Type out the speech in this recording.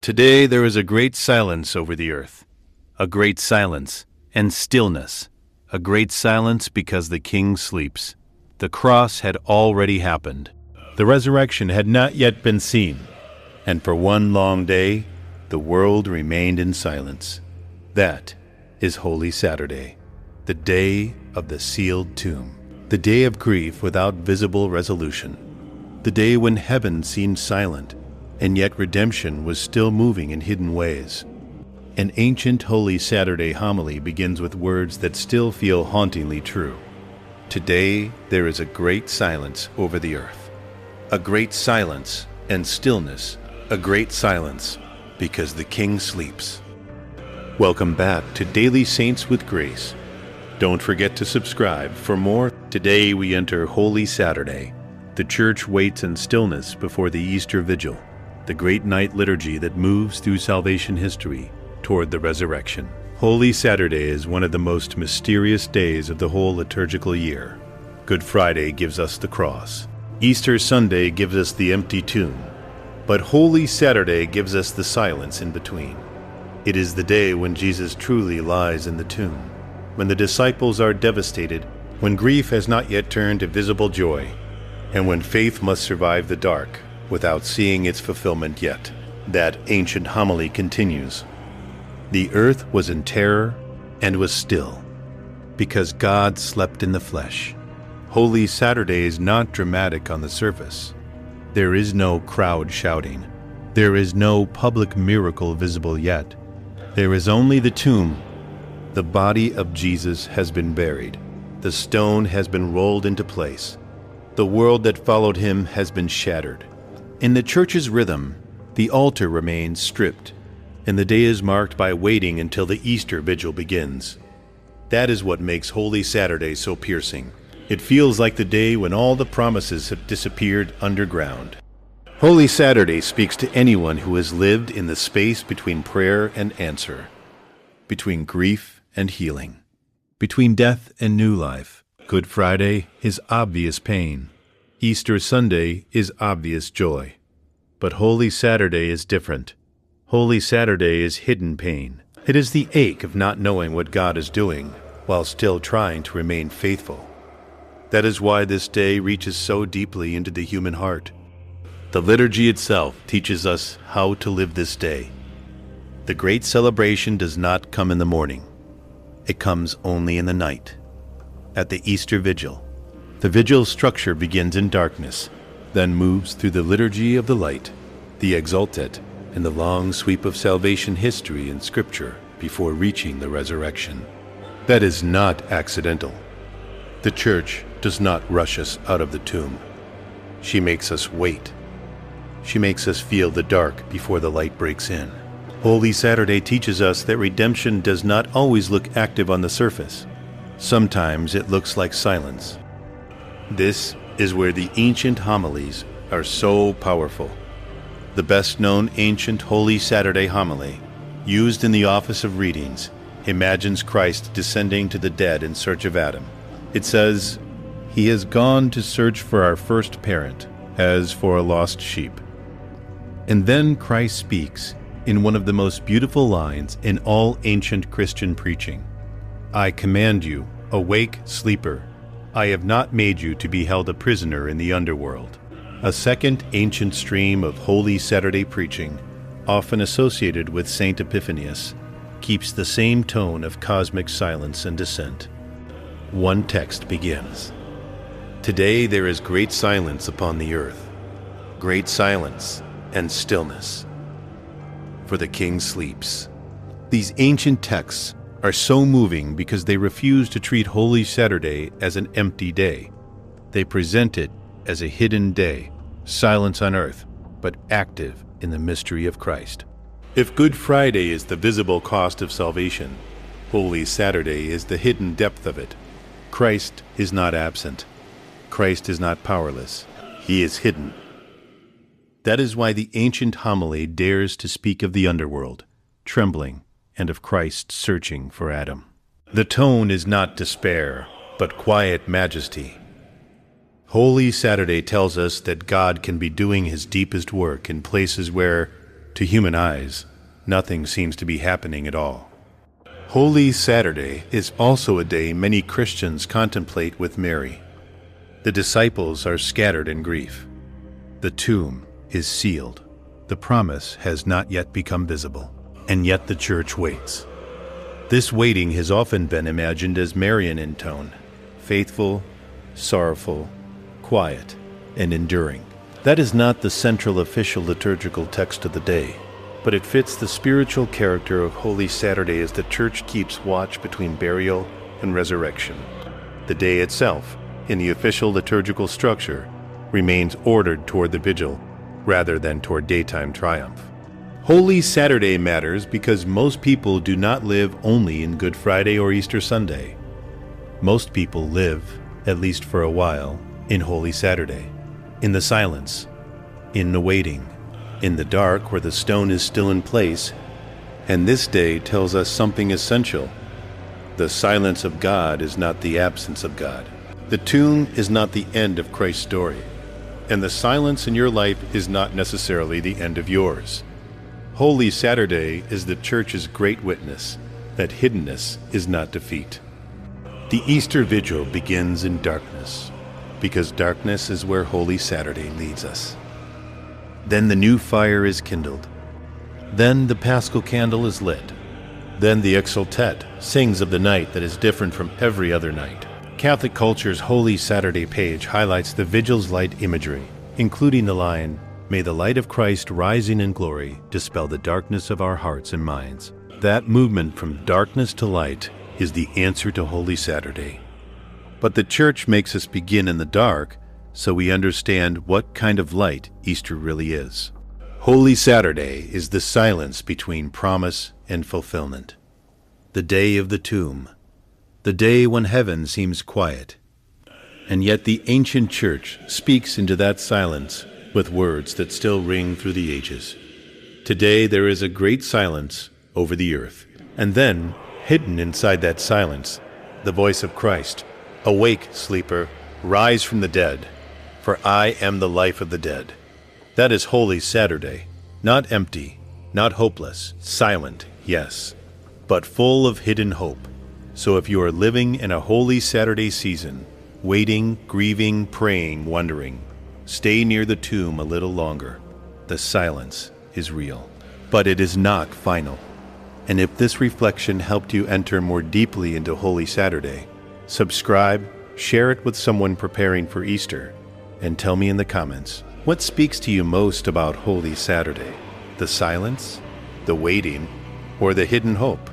Today there is a great silence over the earth, a great silence and stillness, a great silence because the King sleeps. The cross had already happened. The resurrection had not yet been seen, and for one long day the world remained in silence. That is Holy Saturday, the day of the sealed tomb, the day of grief without visible resolution, the day when heaven seemed silent, and yet redemption was still moving in hidden ways. An ancient Holy Saturday homily begins with words that still feel hauntingly true. Today there is a great silence over the earth, a great silence and stillness, a great silence because the King sleeps. Welcome back to Daily Saints with Grace. Don't forget to subscribe for more. Today we enter Holy Saturday. The Church waits in stillness before the Easter Vigil, the great night liturgy that moves through salvation history toward the resurrection. Holy Saturday is one of the most mysterious days of the whole liturgical year. Good Friday gives us the cross. Easter Sunday gives us the empty tomb. But Holy Saturday gives us the silence in between. It is the day when Jesus truly lies in the tomb, when the disciples are devastated, when grief has not yet turned to visible joy, and when faith must survive the dark without seeing its fulfillment yet. That ancient homily continues. The earth was in terror and was still, because God slept in the flesh. Holy Saturday is not dramatic on the surface. There is no crowd shouting. There is no public miracle visible yet. There is only the tomb. The body of Jesus has been buried. The stone has been rolled into place. The world that followed him has been shattered. In the Church's rhythm, the altar remains stripped, and the day is marked by waiting until the Easter Vigil begins. That is what makes Holy Saturday so piercing. It feels like the day when all the promises have disappeared underground. Holy Saturday speaks to anyone who has lived in the space between prayer and answer, between grief and healing, between death and new life. Good Friday is obvious pain. Easter Sunday is obvious joy. But Holy Saturday is different. Holy Saturday is hidden pain. It is the ache of not knowing what God is doing while still trying to remain faithful. That is why this day reaches so deeply into the human heart. The liturgy itself teaches us how to live this day. The great celebration does not come in the morning. It comes only in the night, at the Easter Vigil. The Vigil structure begins in darkness, then moves through the liturgy of the light, the exultet, and the long sweep of salvation history in Scripture before reaching the resurrection. That is not accidental. The Church does not rush us out of the tomb. She makes us wait. She makes us feel the dark before the light breaks in. Holy Saturday teaches us that redemption does not always look active on the surface. Sometimes it looks like silence. This is where the ancient homilies are so powerful. The best-known ancient Holy Saturday homily, used in the office of readings, imagines Christ descending to the dead in search of Adam. It says, "He has gone to search for our first parent, as for a lost sheep." And then Christ speaks in one of the most beautiful lines in all ancient Christian preaching. "I command you, awake, sleeper. I have not made you to be held a prisoner in the underworld." A second ancient stream of Holy Saturday preaching, often associated with Saint Epiphanius, keeps the same tone of cosmic silence and descent. One text begins, "Today there is great silence upon the earth, great silence and stillness, for the King sleeps." These ancient texts are so moving because they refuse to treat Holy Saturday as an empty day. They present it as a hidden day, silence on earth, but active in the mystery of Christ. If Good Friday is the visible cost of salvation, Holy Saturday is the hidden depth of it. Christ is not absent. Christ is not powerless. He is hidden. That is why the ancient homily dares to speak of the underworld, trembling, and of Christ searching for Adam. The tone is not despair, but quiet majesty. Holy Saturday tells us that God can be doing his deepest work in places where To human eyes, nothing seems to be happening at all. Holy Saturday is also a day many Christians contemplate with Mary. The disciples are scattered in grief. The tomb is sealed. The promise has not yet become visible, and yet the Church waits. This waiting has often been imagined as Marian in tone, faithful, sorrowful, quiet, and enduring. That is not the central official liturgical text of the day, but it fits the spiritual character of Holy Saturday as the Church keeps watch between burial and resurrection. The day itself, in the official liturgical structure, remains ordered toward the Vigil rather than toward daytime triumph. Holy Saturday matters because most people do not live only in Good Friday or Easter Sunday. Most people live, at least for a while, in Holy Saturday, in the silence, in the waiting, in the dark where the stone is still in place. And this day tells us something essential. The silence of God is not the absence of God. The tomb is not the end of Christ's story, and the silence in your life is not necessarily the end of yours. Holy Saturday is the Church's great witness that hiddenness is not defeat. The Easter Vigil begins in darkness, because darkness is where Holy Saturday leads us. Then the new fire is kindled. Then the Paschal candle is lit. Then the Exultet sings of the night that is different from every other night. Catholic culture's Holy Saturday page highlights the Vigil's light imagery, including the line, "May the light of Christ rising in glory dispel the darkness of our hearts and minds." That movement from darkness to light is the answer to Holy Saturday. But the Church makes us begin in the dark so we understand what kind of light Easter really is. Holy Saturday is the silence between promise and fulfillment. The day of the tomb. The day when heaven seems quiet. And yet the ancient Church speaks into that silence with words that still ring through the ages. Today there is a great silence over the earth. And then, hidden inside that silence, the voice of Christ. "Awake, sleeper, rise from the dead, for I am the life of the dead." That is Holy Saturday, not empty, not hopeless, silent, yes, but full of hidden hope. So if you are living in a Holy Saturday season, waiting, grieving, praying, wondering, stay near the tomb a little longer. The silence is real, but it is not final. And if this reflection helped you enter more deeply into Holy Saturday, subscribe, share it with someone preparing for Easter, and tell me in the comments, what speaks to you most about Holy Saturday? The silence, the waiting, or the hidden hope?